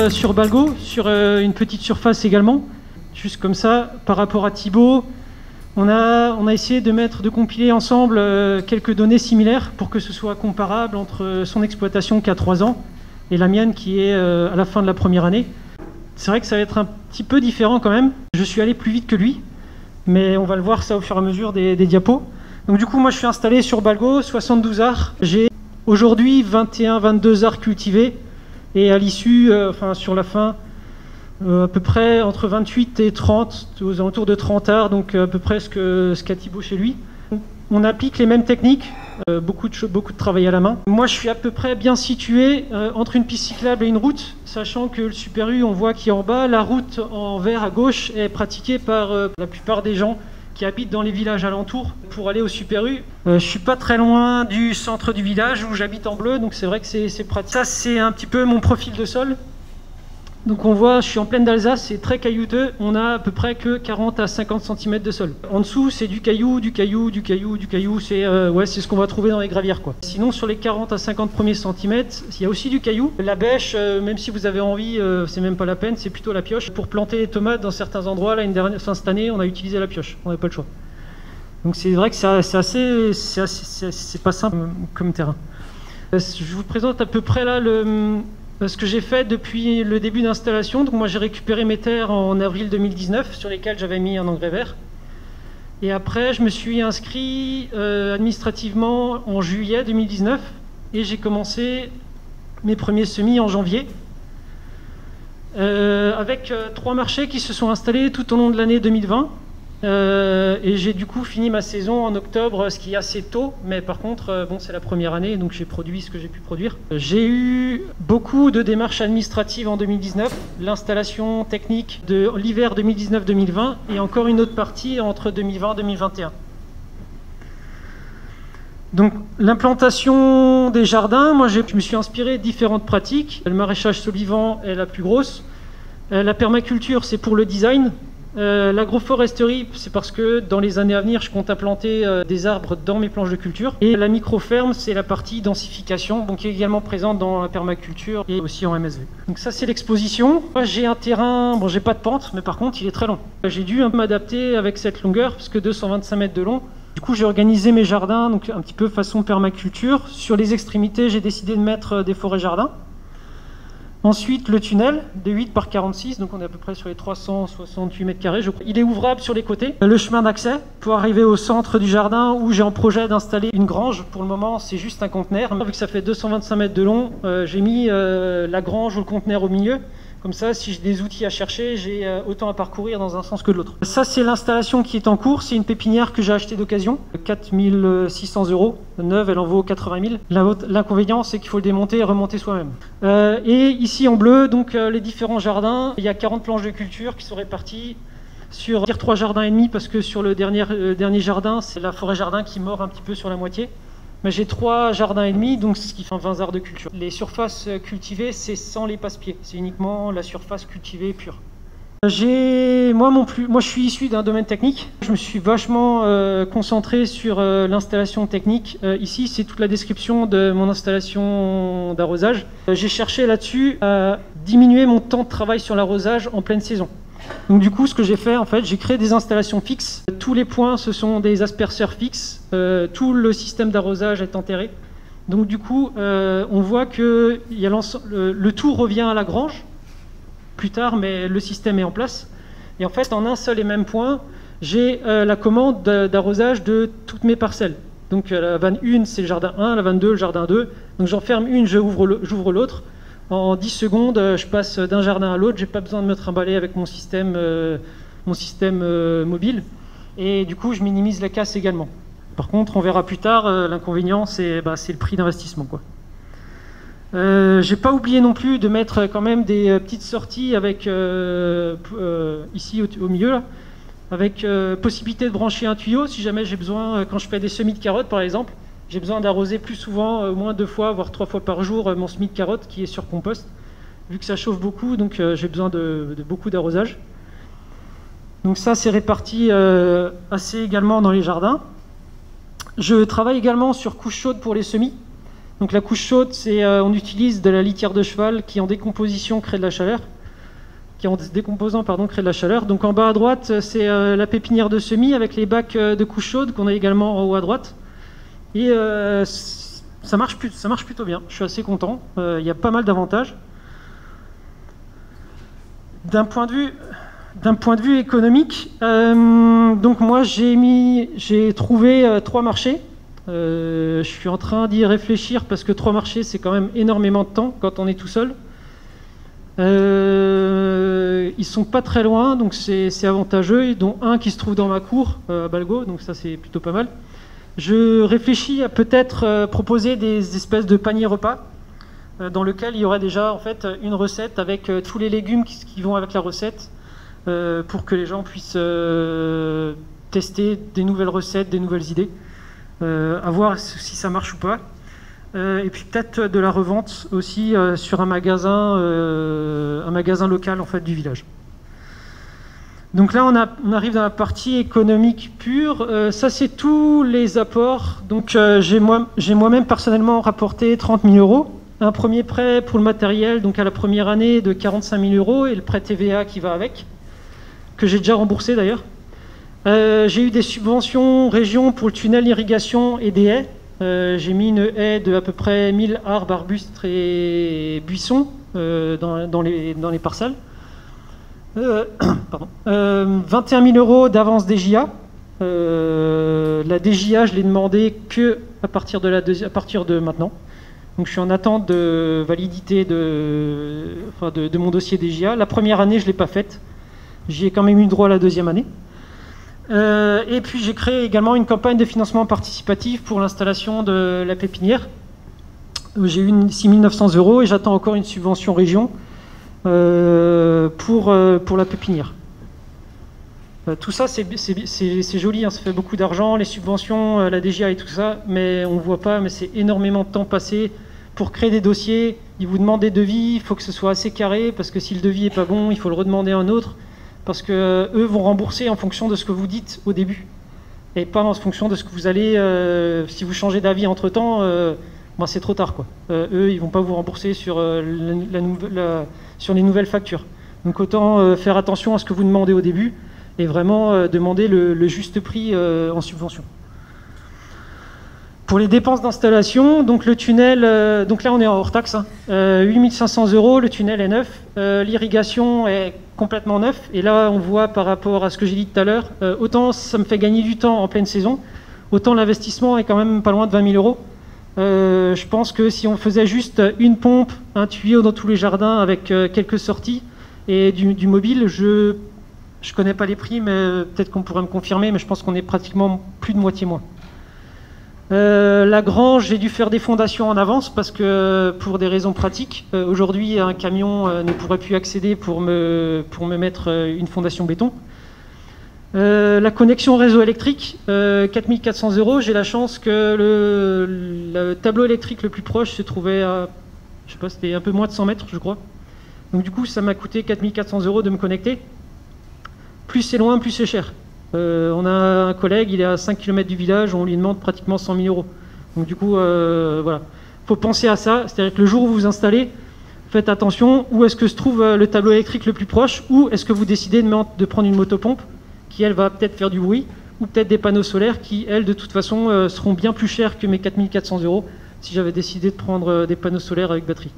sur Balgo, sur une petite surface également. Juste comme ça, par rapport à Thibaut, on a essayé de compiler ensemble quelques données similaires pour que ce soit comparable entre son exploitation qui a 3 ans et la mienne qui est à la fin de la première année. C'est vrai que ça va être un petit peu différent quand même. Je suis allé plus vite que lui, mais on va le voir ça au fur et à mesure des diapos. Donc du coup, moi je suis installé sur Balgo, 72 arts. J'ai aujourd'hui 21-22 arts cultivés et à l'issue, sur la fin, à peu près entre 28 et 30, aux alentours de 30 arts, donc à peu près ce qu'a Thibaut chez lui. On applique les mêmes techniques, beaucoup de travail à la main. Moi, je suis à peu près bien situé entre une piste cyclable et une route, sachant que le Super U, on voit qui est en bas. La route en vert à gauche est pratiquée par la plupart des gens qui habitent dans les villages alentours pour aller au Super U. Je suis pas très loin du centre du village où j'habite en bleu, donc c'est vrai que c'est pratique. Ça, c'est un petit peu mon profil de sol. Donc on voit, je suis en plaine d'Alsace, c'est très caillouteux, on a à peu près que 40 à 50 cm de sol. En dessous, c'est du caillou, du caillou, du caillou, du caillou, c'est ce qu'on va trouver dans les gravières, quoi. Sinon, sur les 40 à 50 premiers centimètres, il y a aussi du caillou. La bêche, même si vous avez envie, c'est même pas la peine, c'est plutôt la pioche. Pour planter les tomates dans certains endroits, là, cette année, on a utilisé la pioche, on n'avait pas le choix. Donc c'est vrai que c'est pas simple comme terrain. Je vous présente à peu près là ce que j'ai fait depuis le début d'installation. Donc moi j'ai récupéré mes terres en avril 2019 sur lesquelles j'avais mis un engrais vert. Et après je me suis inscrit administrativement en juillet 2019 et j'ai commencé mes premiers semis en janvier. Avec 3 marchés qui se sont installés tout au long de l'année 2020. Et j'ai du coup fini ma saison en octobre, ce qui est assez tôt, mais par contre, bon, c'est la première année, donc j'ai produit ce que j'ai pu produire. J'ai eu beaucoup de démarches administratives en 2019, l'installation technique de l'hiver 2019-2020, et encore une autre partie entre 2020 et 2021. Donc l'implantation des jardins, moi je me suis inspiré de différentes pratiques. Le maraîchage solivant est la plus grosse. La permaculture, c'est pour le design. L'agroforesterie, c'est parce que dans les années à venir, je compte implanter des arbres dans mes planches de culture. Et la microferme, c'est la partie densification, donc qui est également présente dans la permaculture et aussi en MSV. Donc ça, c'est l'exposition. Moi, j'ai un terrain, bon, j'ai pas de pente, mais par contre, il est très long. J'ai dû un peu m'adapter avec cette longueur, parce que 225 mètres de long. Du coup, j'ai organisé mes jardins, donc un petit peu façon permaculture. Sur les extrémités, j'ai décidé de mettre des forêts jardins. Ensuite, le tunnel de 8 par 46, donc on est à peu près sur les 368 mètres carrés. Il est ouvrable sur les côtés. Le chemin d'accès pour arriver au centre du jardin où j'ai en projet d'installer une grange. Pour le moment, c'est juste un conteneur. Vu que ça fait 225 mètres de long, j'ai mis la grange ou le conteneur au milieu. Comme ça, si j'ai des outils à chercher, j'ai autant à parcourir dans un sens que de l'autre. Ça, c'est l'installation qui est en cours. C'est une pépinière que j'ai achetée d'occasion. 4 600 €. Neuve, elle en vaut 80 000. L'inconvénient, c'est qu'il faut le démonter et remonter soi-même. Et ici, en bleu, donc les différents jardins. Il y a 40 planches de culture qui sont réparties sur 3 jardins et demi, parce que sur le dernier jardin, c'est la forêt jardin qui mord un petit peu sur la moitié. Mais j'ai 3 jardins et demi, donc ce qui fait 20 arts de culture. Les surfaces cultivées, c'est sans les passe-pieds. C'est uniquement la surface cultivée pure. Moi, je suis issu d'un domaine technique. Je me suis vachement concentré sur l'installation technique. Ici, c'est toute la description de mon installation d'arrosage. J'ai cherché là-dessus à diminuer mon temps de travail sur l'arrosage en pleine saison. Donc du coup, ce que j'ai fait, en fait, j'ai créé des installations fixes. Tous les points, ce sont des asperceurs fixes. Tout le système d'arrosage est enterré. Donc du coup, on voit que le tout revient à la grange plus tard, mais le système est en place. Et en fait, en un seul et même point, j'ai la commande d'arrosage de toutes mes parcelles. Donc la vanne 1, c'est le jardin 1, la vanne 2, le jardin 2. Donc j'en ferme une, j'ouvre l'autre. En 10 secondes, je passe d'un jardin à l'autre. J'ai pas besoin de me trimballer avec mon système mobile. Et du coup, je minimise la casse également. Par contre, on verra plus tard, l'inconvénient, c'est le prix d'investissement, quoi. J'ai pas oublié non plus de mettre quand même des petites sorties avec ici au milieu, là, avec possibilité de brancher un tuyau si jamais j'ai besoin, quand je fais des semis de carottes par exemple. J'ai besoin d'arroser plus souvent, au moins 2 fois, voire 3 fois par jour, mon semis de carottes qui est sur compost, vu que ça chauffe beaucoup, donc j'ai besoin de beaucoup d'arrosage. Donc ça, c'est réparti assez également dans les jardins. Je travaille également sur couche chaude pour les semis. Donc la couche chaude, c'est on utilise de la litière de cheval qui en décomposition crée de la chaleur, qui en décomposant pardon crée de la chaleur. Donc en bas à droite, c'est la pépinière de semis avec les bacs de couche chaude qu'on a également en haut à droite. Et ça marche plutôt bien. Je suis assez content. Il y a pas mal d'avantages. D'un point de vue économique, donc moi j'ai trouvé 3 marchés. Je suis en train d'y réfléchir parce que 3 marchés c'est quand même énormément de temps quand on est tout seul. Ils sont pas très loin, donc c'est avantageux, dont un qui se trouve dans ma cour à Balgo, donc ça c'est plutôt pas mal. Je réfléchis à peut-être proposer des espèces de paniers repas dans lequel il y aurait déjà en fait une recette avec tous les légumes qui vont avec la recette pour que les gens puissent tester des nouvelles recettes, des nouvelles idées, à voir si ça marche ou pas. Et puis peut-être de la revente aussi sur un magasin local en fait du village. Donc là on arrive dans la partie économique pure. Ça c'est tous les apports. Donc j'ai moi-même personnellement rapporté 30 000 €. Un premier prêt pour le matériel, donc à la première année de 45 000 € et le prêt TVA qui va avec, que j'ai déjà remboursé d'ailleurs. J'ai eu des subventions région pour le tunnel irrigation et des haies. J'ai mis une haie de à peu près 1000 arbres, arbustes et buissons dans les parcelles. 21 000 € d'avance DJA. La DJA, je l'ai demandé que à partir de maintenant. Donc je suis en attente de validité de mon dossier DJA. La première année, je ne l'ai pas faite. J'y ai quand même eu droit la deuxième année. Et puis j'ai créé également une campagne de financement participatif pour l'installation de la pépinière. J'ai eu 6 900 € et j'attends encore une subvention région pour la pépinière. Tout ça c'est joli, hein, ça fait beaucoup d'argent, les subventions, la DGA et tout ça, mais on ne voit pas, mais c'est énormément de temps passé pour créer des dossiers. Ils vous demandent des devis, il faut que ce soit assez carré, parce que si le devis n'est pas bon, il faut le redemander à un autre, parce que eux vont rembourser en fonction de ce que vous dites au début, et pas en fonction de ce que vous allez, si vous changez d'avis entre-temps, c'est trop tard, quoi. Eux, ils ne vont pas vous rembourser sur les nouvelles factures. Donc autant faire attention à ce que vous demandez au début, et vraiment demander le juste prix en subvention. Pour les dépenses d'installation, donc le tunnel, donc là on est en hors taxe, hein, 8 500 €, le tunnel est neuf, l'irrigation est complètement neuf, et là on voit par rapport à ce que j'ai dit tout à l'heure, autant ça me fait gagner du temps en pleine saison, autant l'investissement est quand même pas loin de 20 000 €. Je pense que si on faisait juste une pompe, un tuyau dans tous les jardins avec quelques sorties et du mobile, je connais pas les prix, mais peut-être qu'on pourrait me confirmer, mais je pense qu'on est pratiquement plus de moitié moins. La grange, j'ai dû faire des fondations en avance parce que pour des raisons pratiques, aujourd'hui un camion ne pourrait plus accéder pour me mettre une fondation béton. La connexion réseau électrique, 4 400 €. J'ai la chance que le tableau électrique le plus proche se trouvait à, je sais pas, c'était un peu moins de 100 mètres, je crois. Donc du coup, ça m'a coûté 4 400 € de me connecter. Plus c'est loin, plus c'est cher. On a un collègue, il est à 5 km du village, on lui demande pratiquement 100 000 €. Donc du coup, voilà. Il faut penser à ça, c'est-à-dire que le jour où vous vous installez, faites attention, où est-ce que se trouve le tableau électrique le plus proche, ou est-ce que vous décidez de prendre une motopompe, qui elle va peut-être faire du bruit, ou peut-être des panneaux solaires qui, elles, de toute façon, seront bien plus chers que mes 4 400 € si j'avais décidé de prendre des panneaux solaires avec batterie.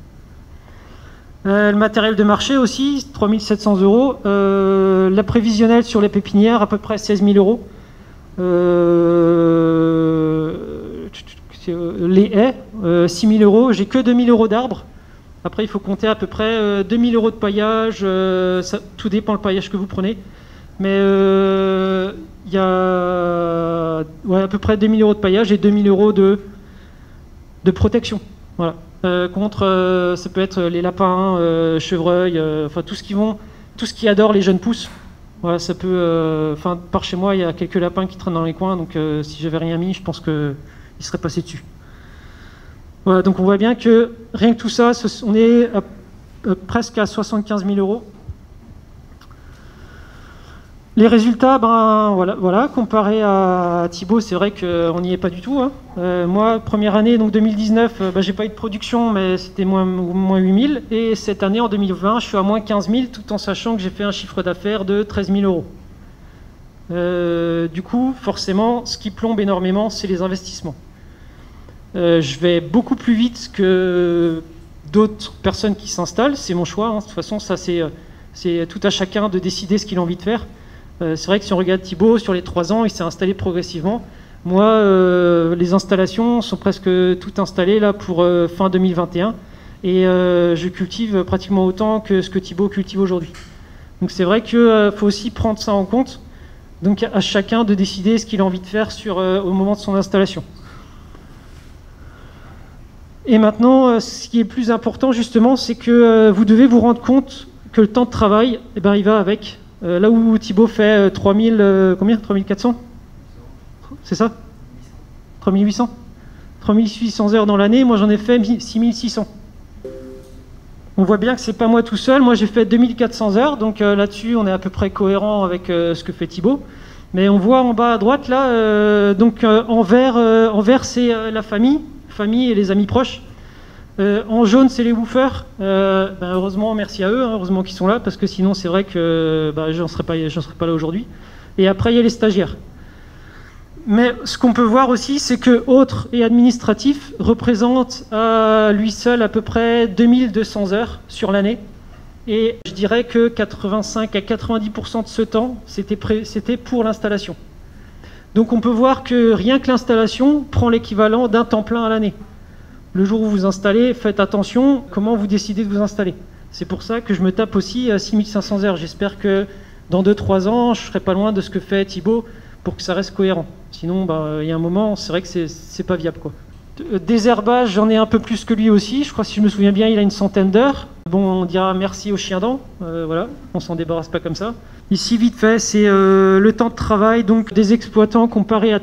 Le matériel de marché aussi, 3 700 €. La prévisionnelle sur les pépinières, à peu près 16 000 €. Les haies, 6 000 €. J'ai que 2 000 € d'arbres. Après, il faut compter à peu près 2 000 € de paillage. Tout dépend le paillage que vous prenez. Mais il y a à peu près 2 000 € de paillage et 2 000 € de protection. Voilà. Contre, ça peut être les lapins, chevreuils, enfin tout ce qui adore les jeunes pousses. Voilà, ça peut. Enfin, par chez moi, il y a quelques lapins qui traînent dans les coins, donc si j'avais rien mis, je pense qu'ils seraient passés dessus. Voilà, donc on voit bien que rien que tout ça, on est presque à 75 000 €. Les résultats, ben voilà, comparé à Thibaut, c'est vrai qu'on n'y est pas du tout. Hein. Moi, première année, donc 2019, j'ai pas eu de production, mais c'était moins 8000. Et cette année, en 2020, je suis à moins 15 000, tout en sachant que j'ai fait un chiffre d'affaires de 13 000 euros. Du coup, forcément, ce qui plombe énormément, c'est les investissements. Je vais beaucoup plus vite que d'autres personnes qui s'installent. C'est mon choix. Hein. De toute façon, ça, c'est tout à chacun de décider ce qu'il a envie de faire. C'est vrai que si on regarde Thibaut, sur les 3 ans, il s'est installé progressivement. Moi, les installations sont presque toutes installées là pour fin 2021. Et je cultive pratiquement autant que ce que Thibaut cultive aujourd'hui. Donc c'est vrai qu'il faut aussi prendre ça en compte. Donc à chacun de décider ce qu'il a envie de faire au moment de son installation. Et maintenant, ce qui est plus important justement, c'est que vous devez vous rendre compte que le temps de travail, eh ben, il va avec. Là où Thibaut fait 3400 c'est ça 3800 3800 heures dans l'année, moi j'en ai fait 6600. On voit bien que c'est pas moi tout seul, moi j'ai fait 2400 heures, donc là-dessus on est à peu près cohérent avec ce que fait Thibaut. Mais on voit en bas à droite là, en vert c'est la famille et les amis proches. En jaune, c'est les woofers. Heureusement, merci à eux, hein, heureusement qu'ils sont là, parce que sinon, c'est vrai que j'en serais pas là aujourd'hui. Et après, il y a les stagiaires. Mais ce qu'on peut voir aussi, c'est que autres et administratifs représentent à lui seul à peu près 2200 heures sur l'année. Et je dirais que 85 à 90% de ce temps, c'était pour l'installation. Donc on peut voir que rien que l'installation prend l'équivalent d'un temps plein à l'année. Le jour où vous installez, faites attention comment vous décidez de vous installer. C'est pour ça que je me tape aussi à 6500 heures. J'espère que dans 2-3 ans, je ne serai pas loin de ce que fait Thibaut pour que ça reste cohérent. Sinon, il y a un moment, c'est vrai que c'est pas viable, quoi. Désherbage, j'en ai un peu plus que lui aussi. Je crois, si je me souviens bien, il a une centaine d'heures. Bon, on dira merci au chien dent. Voilà, on s'en débarrasse pas comme ça. Ici, vite fait, c'est le temps de travail donc des exploitants comparé à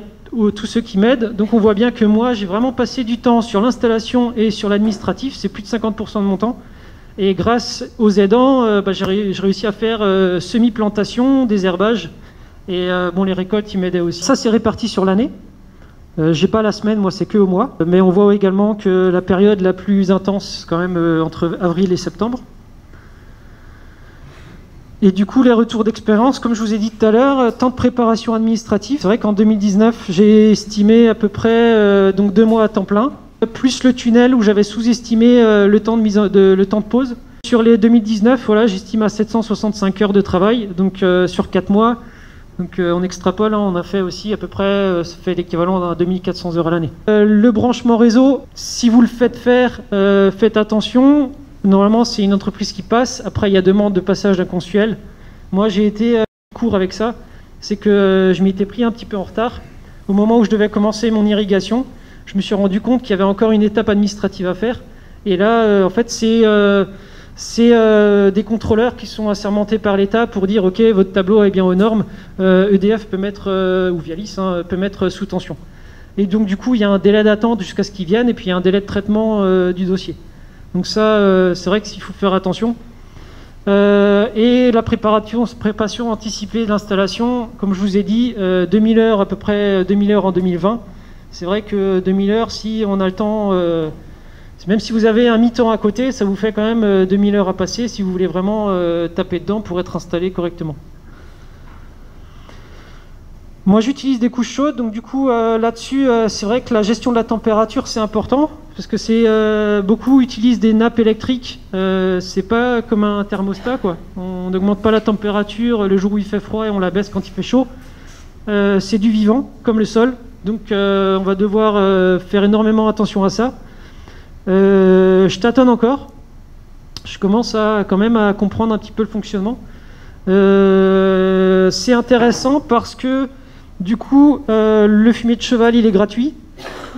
tous ceux qui m'aident. Donc on voit bien que moi, j'ai vraiment passé du temps sur l'installation et sur l'administratif. C'est plus de 50% de mon temps. Et grâce aux aidants, j'ai réussi à faire semi-plantation, désherbage. Et les récoltes, ils m'aidaient aussi. Ça, c'est réparti sur l'année. J'ai pas la semaine, moi, c'est que au mois. Mais on voit également que la période la plus intense, quand même, entre avril et septembre. Et du coup, les retours d'expérience, comme je vous ai dit tout à l'heure, temps de préparation administrative. C'est vrai qu'en 2019, j'ai estimé à peu près 2 mois à temps plein, plus le tunnel où j'avais sous-estimé le temps de pause. Sur les 2019, voilà, j'estime à 765 heures de travail, donc sur 4 mois. Donc on extrapole, hein, on a fait aussi à peu près, ça fait l'équivalent d'un 2400 heures à l'année. Le branchement réseau, si vous le faites faire, faites attention. Normalement, c'est une entreprise qui passe. Après, il y a demande de passage d'un consuel. Moi, j'ai été court avec ça. C'est que je m'étais pris un petit peu en retard. Au moment où je devais commencer mon irrigation, je me suis rendu compte qu'il y avait encore une étape administrative à faire. Et là, en fait, c'est des contrôleurs qui sont assermentés par l'État pour dire « Ok, votre tableau est bien aux normes. EDF peut mettre, ou Vialis, hein, peut mettre sous tension. » Et donc, du coup, il y a un délai d'attente jusqu'à ce qu'ils viennent et puis il y a un délai de traitement du dossier. Donc ça, c'est vrai qu'il faut faire attention. Et la préparation anticipée de l'installation, comme je vous ai dit, 2000 heures, à peu près 2000 heures en 2020. C'est vrai que 2000 heures, si on a le temps, même si vous avez un mi-temps à côté, ça vous fait quand même 2000 heures à passer si vous voulez vraiment taper dedans pour être installé correctement. Moi, j'utilise des couches chaudes, donc du coup, là-dessus, c'est vrai que la gestion de la température, c'est important, parce que beaucoup utilisent des nappes électriques. C'est pas comme un thermostat, quoi. On n'augmente pas la température le jour où il fait froid et on la baisse quand il fait chaud. C'est du vivant, comme le sol, donc on va devoir faire énormément attention à ça. Je tâtonne encore. Je commence quand même à comprendre un petit peu le fonctionnement. C'est intéressant parce que du coup, le fumier de cheval, il est gratuit.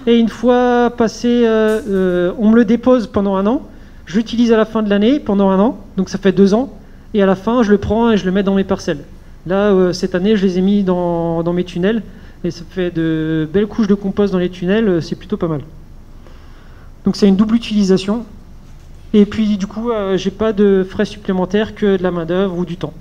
Et une fois passé, on me le dépose pendant 1 an. Je l'utilise à la fin de l'année, pendant 1 an. Donc ça fait 2 ans. Et à la fin, je le prends et je le mets dans mes parcelles. Là, cette année, je les ai mis dans mes tunnels. Et ça fait de belles couches de compost dans les tunnels. C'est plutôt pas mal. Donc c'est une double utilisation. Et puis du coup, j'ai pas de frais supplémentaires que de la main d'œuvre ou du temps.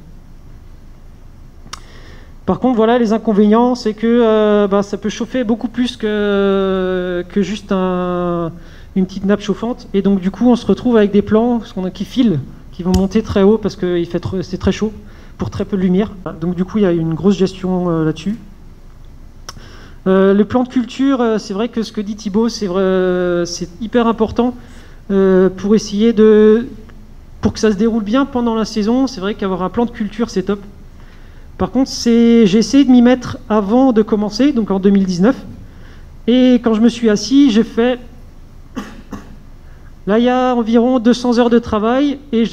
Par contre, voilà, les inconvénients, c'est que ça peut chauffer beaucoup plus que juste une petite nappe chauffante. Et donc, du coup, on se retrouve avec des plants qui filent, qui vont monter très haut parce que c'est très chaud pour très peu de lumière. Donc, du coup, il y a une grosse gestion là-dessus. Le plan de culture, c'est vrai que ce que dit Thibaut, c'est hyper important pour essayer pour que ça se déroule bien pendant la saison. C'est vrai qu'avoir un plan de culture, c'est top. Par contre, j'ai essayé de m'y mettre avant de commencer, donc en 2019. Et quand je me suis assis, j'ai fait... Là, il y a environ 200 heures de travail. Et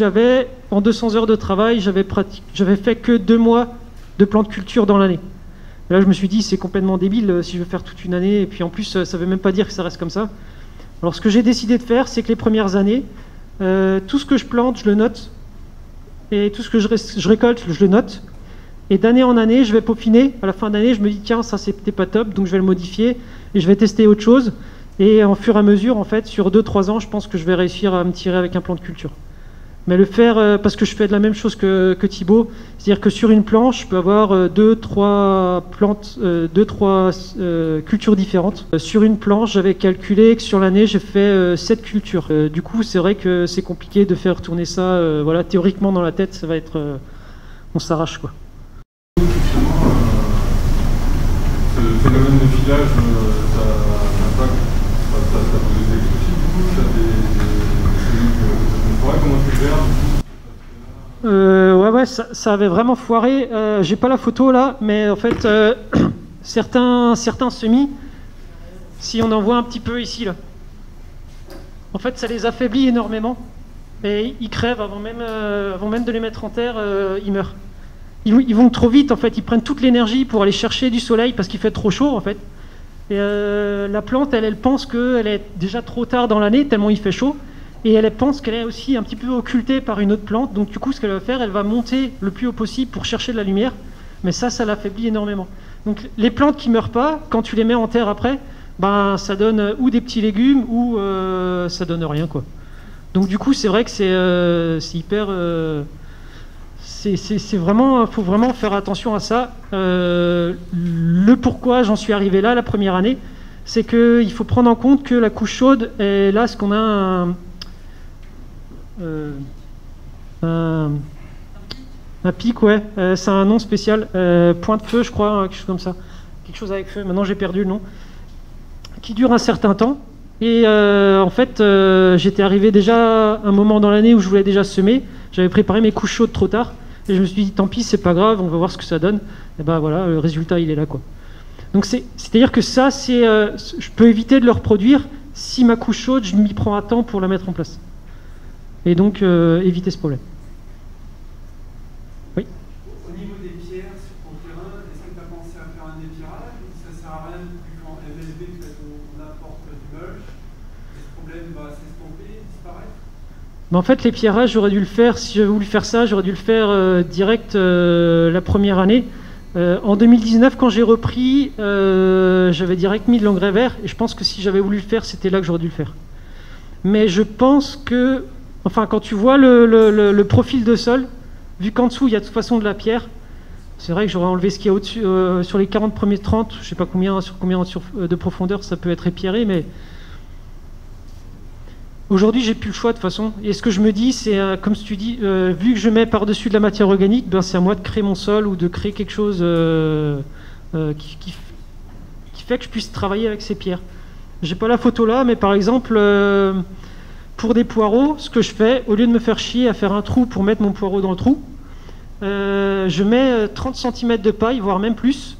en 200 heures de travail, j'avais fait que 2 mois de plan de culture dans l'année. Là, je me suis dit, c'est complètement débile si je veux faire toute une année. Et puis en plus, ça ne veut même pas dire que ça reste comme ça. Alors, ce que j'ai décidé de faire, c'est que les premières années, tout ce que je plante, je le note. Et tout ce que je récolte, je le note. Et d'année en année, je vais peaufiner. À la fin d'année, je me dis, tiens, ça, c'était pas top, donc je vais le modifier. Et je vais tester autre chose. Et en fur et à mesure, en fait, sur 2-3 ans, je pense que je vais réussir à me tirer avec un plan de culture. Mais le faire, parce que je fais de la même chose que Thibaut, c'est-à-dire que sur une planche, je peux avoir 2-3 plantes, 2-3 cultures différentes. Sur une planche, j'avais calculé que sur l'année, j'ai fait 7 cultures. Du coup, c'est vrai que c'est compliqué de faire tourner ça, voilà, théoriquement dans la tête, ça va être... on s'arrache, quoi. Ce phénomène de filage, ça a posé des soucis, du coup, ça a des comment tu gères? Ouais, ça avait vraiment foiré. J'ai pas la photo là, mais en fait, certains semis, si on en voit un petit peu ici, là, en fait, ça les affaiblit énormément. Et ils crèvent avant même de les mettre en terre, ils meurent. Ils vont trop vite, en fait, ils prennent toute l'énergie pour aller chercher du soleil parce qu'il fait trop chaud, en fait. Et la plante, elle pense qu'elle est déjà trop tard dans l'année, tellement il fait chaud. Et elle pense qu'elle est aussi un petit peu occultée par une autre plante. Donc du coup, ce qu'elle va faire, elle va monter le plus haut possible pour chercher de la lumière. Mais ça l'affaiblit énormément. Donc les plantes qui ne meurent pas, quand tu les mets en terre après, ben, ça donne ou des petits légumes ou ça donne rien, quoi. Donc du coup, c'est vrai que c'est hyper... c'est vraiment, faut vraiment faire attention à ça. Le pourquoi j'en suis arrivé là la première année, c'est qu'il faut prendre en compte que la couche chaude est là, ce qu'on a un pic, ouais. C'est un nom spécial, point de feu, je crois, quelque chose comme ça. Quelque chose avec feu. Maintenant, j'ai perdu le nom. Qui dure un certain temps. Et en fait, j'étais arrivé déjà à un moment dans l'année où je voulais déjà semer. J'avais préparé mes couches chaudes trop tard. Et je me suis dit, tant pis, c'est pas grave, on va voir ce que ça donne. Et ben voilà, le résultat, il est là, quoi. Donc c'est-à-dire que ça, je peux éviter de le reproduire si ma couche chaude, je m'y prends à temps pour la mettre en place. Et donc, éviter ce problème. Oui. Au niveau des pierres sur ton terrain, est-ce que tu as pensé à faire un épierrage ou ça sert à rien qu'en MSB, on apporte du mulch, et ce problème va s'estomper, disparaître? Mais en fait, l'épierrage, j'aurais dû le faire, si j'avais voulu faire ça, j'aurais dû le faire direct la première année. En 2019, quand j'ai repris, j'avais direct mis de l'engrais vert, et je pense que si j'avais voulu le faire, c'était là que j'aurais dû le faire. Mais je pense que, enfin, quand tu vois le profil de sol, vu qu'en dessous, il y a de toute façon de la pierre, c'est vrai que j'aurais enlevé ce qu'il y a au-dessus, sur les 40 premiers 30, je sais pas combien de profondeur ça peut être épierré, mais aujourd'hui, j'ai plus le choix de toute façon. Et ce que je me dis, c'est, comme tu dis, vu que je mets par-dessus de la matière organique, ben, c'est à moi de créer mon sol ou de créer quelque chose qui fait que je puisse travailler avec ces pierres. J'ai pas la photo là, mais par exemple, pour des poireaux, ce que je fais, au lieu de me faire chier à faire un trou pour mettre mon poireau dans le trou, je mets 30 cm de paille, voire même plus.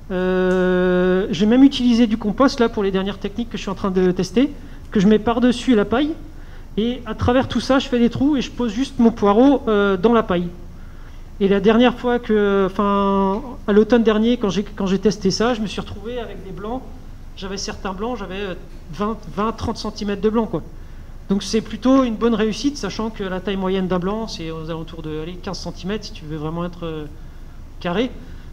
J'ai même utilisé du compost là pour les dernières techniques que je suis en train de tester, que je mets par-dessus la paille, et à travers tout ça, je fais des trous et je pose juste mon poireau dans la paille. Et la dernière fois à l'automne dernier, quand j'ai testé ça, je me suis retrouvé avec des blancs. J'avais certains blancs, j'avais 20-30 cm de blanc, quoi. Donc c'est plutôt une bonne réussite, sachant que la taille moyenne d'un blanc, c'est aux alentours de 15 cm, si tu veux vraiment être carré.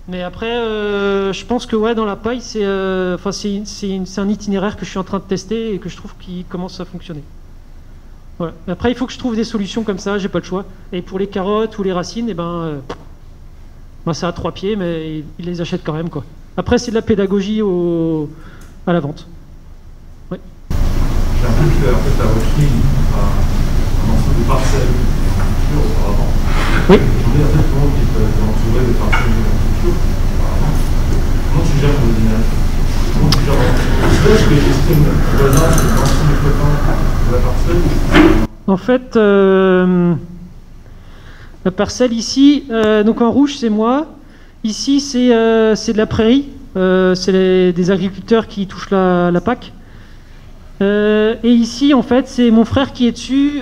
Mais après, je pense que ouais, dans la paille, c'est un itinéraire que je suis en train de tester et que je trouve qu'il commence à fonctionner. Voilà. Après, il faut que je trouve des solutions comme ça, j'ai pas le choix. Et pour les carottes ou les racines, eh ben, Ben, c'est à 3 pieds, mais ils les achètent quand même, quoi. Après, c'est de la pédagogie à la vente. Ouais. J'ai un peu que en fait, la repris un ensemble de parcelles en culture auparavant. Oui. Je voulais en fait comment tu es entouré de parcelles en culture auparavant. Comment tu gères ton dynamique? Comment tu gères est-ce que j'estime le voisin, c'est l'ensemble des copains de la parcelle? En fait, la parcelle ici, donc en rouge, c'est moi. Ici, c'est de la prairie. C'est des agriculteurs qui touchent la PAC. Et ici, en fait, c'est mon frère qui est dessus.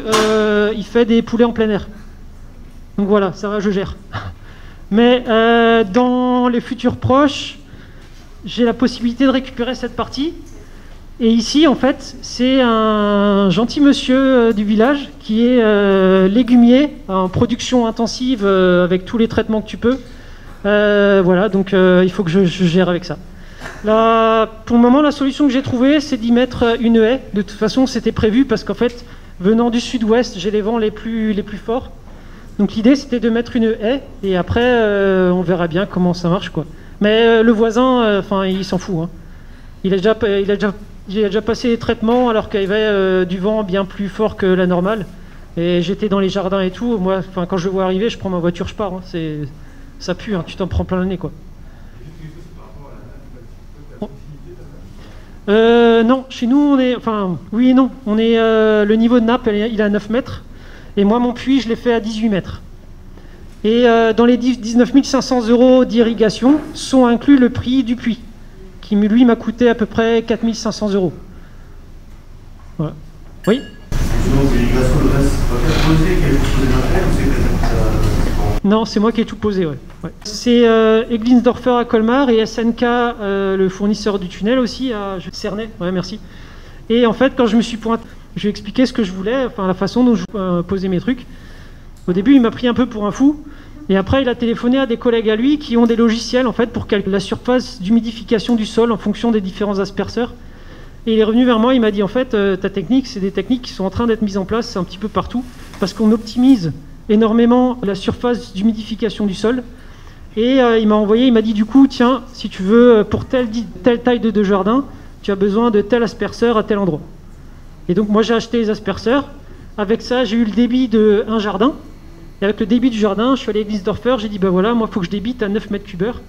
Il fait des poulets en plein air. Donc voilà, ça va, je gère. Mais dans les futurs proches, j'ai la possibilité de récupérer cette partie. Et ici, en fait, c'est un gentil monsieur du village qui est légumier en production intensive avec tous les traitements que tu peux. Voilà, donc il faut que je gère avec ça. Là, pour le moment, la solution que j'ai trouvée, c'est d'y mettre une haie. De toute façon, c'était prévu parce qu'en fait, venant du sud-ouest, j'ai les vents les plus forts. Donc l'idée, c'était de mettre une haie et après, on verra bien comment ça marche, quoi. Mais le voisin, enfin, il s'en fout, hein. Il a déjà passé les traitements alors qu'il y avait du vent bien plus fort que la normale. Et j'étais dans les jardins et tout. Moi, quand je le vois arriver, je prends ma voiture, je pars, hein. Ça pue, hein. Tu t'en prends plein le nez, quoi. Non, chez nous, on est... Enfin, oui et non. On est, le niveau de nappe, il est à 9 mètres. Et moi, mon puits, je l'ai fait à 18 mètres. Et dans les 19 500 € d'irrigation sont inclus le prix du puits, qui lui m'a coûté à peu près 4 500 €. Voilà. Oui. Non, c'est moi qui ai tout posé, ouais. C'est Eglinsdorfer à Colmar et SNK, le fournisseur du tunnel aussi, à Cernay. Ouais, merci. Et en fait, quand je me suis pointé, je lui ai expliqué ce que je voulais, enfin la façon dont je posais mes trucs. Au début, il m'a pris un peu pour un fou. Et après, il a téléphoné à des collègues à lui qui ont des logiciels en fait pour calculer la surface d'humidification du sol en fonction des différents asperceurs. Et il est revenu vers moi, il m'a dit en fait, ta technique, c'est des techniques qui sont en train d'être mises en place un petit peu partout parce qu'on optimise énormément la surface d'humidification du sol. Et il m'a envoyé, il m'a dit du coup, tiens, si tu veux, pour telle taille de jardin, tu as besoin de tel asperceur à tel endroit. Et donc moi j'ai acheté les asperceurs. Avec ça, j'ai eu le débit de un jardin. Et avec le débit du jardin, je suis allé à Eglinsdorfer, j'ai dit bah voilà, moi il faut que je débite à 9 mètres cubeurs.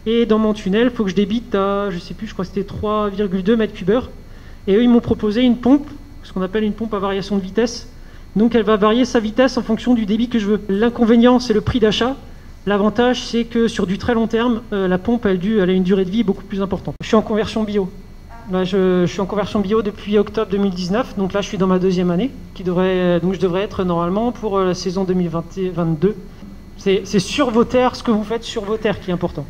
Et dans mon tunnel, il faut que je débite à, je sais plus, je crois que c'était 3,2 mètres cubeurs. Et eux, ils m'ont proposé une pompe, ce qu'on appelle une pompe à variation de vitesse. Donc elle va varier sa vitesse en fonction du débit que je veux. L'inconvénient, c'est le prix d'achat. L'avantage, c'est que sur du très long terme, la pompe, elle a une durée de vie beaucoup plus importante. Je suis en conversion bio. Là, je suis en conversion bio depuis octobre 2019, donc là je suis dans ma 2e année, donc je devrais être normalement pour la saison 2022. C'est sur vos terres, ce que vous faites sur vos terres qui est important.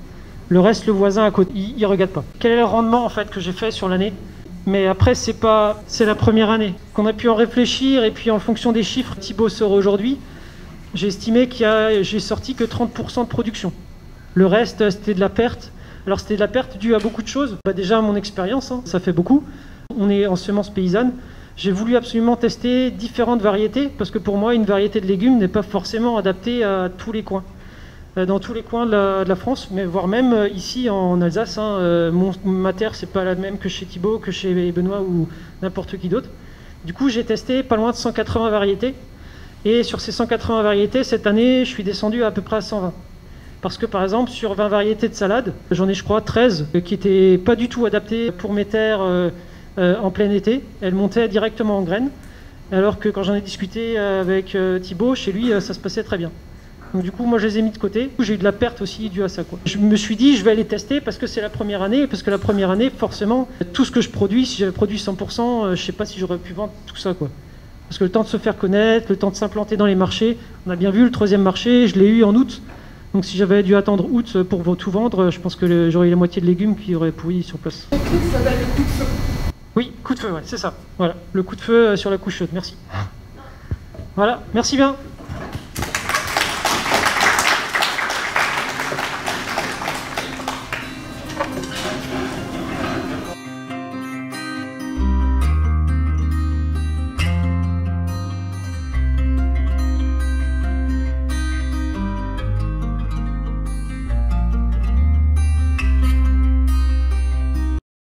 Le reste, le voisin à côté, il ne regarde pas. Quel est le rendement en fait que j'ai fait sur l'année? Mais après, c'est la première année qu'on a pu en réfléchir et puis en fonction des chiffres, Thibaut sort aujourd'hui, j'ai estimé j'ai sorti que 30% de production. Le reste, c'était de la perte. Alors c'était de la perte due à beaucoup de choses. Déjà mon expérience, hein, ça fait beaucoup. On est en semences paysannes. J'ai voulu absolument tester différentes variétés parce que pour moi une variété de légumes n'est pas forcément adaptée à tous les coins. Dans tous les coins de la France, mais voire même ici en Alsace. Hein, ma terre c'est pas la même que chez Thibaut, que chez Benoît ou n'importe qui d'autre. Du coup j'ai testé pas loin de 180 variétés. Et sur ces 180 variétés, cette année je suis descendu à peu près à 120. Parce que par exemple, sur 20 variétés de salade, j'en ai je crois 13 qui n'étaient pas du tout adaptées pour mes terres en plein été. Elles montaient directement en graines. Alors que quand j'en ai discuté avec Thibaut, chez lui, ça se passait très bien. Donc du coup, moi je les ai mis de côté. J'ai eu de la perte aussi due à ça, quoi. Je me suis dit, je vais les tester parce que c'est la première année. Parce que la première année, forcément, tout ce que je produis, si j'avais produit 100%, je ne sais pas si j'aurais pu vendre tout ça, quoi. Parce que le temps de se faire connaître, le temps de s'implanter dans les marchés, on a bien vu le 3e marché, je l'ai eu en août. Donc si j'avais dû attendre août pour tout vendre, je pense que j'aurais eu la moitié de légumes qui auraient pourri sur place. Ça s'appelle le coup de feu. Oui, coup de feu, ouais, c'est ça. Voilà, le coup de feu sur la couche chaude, merci. Voilà, merci bien.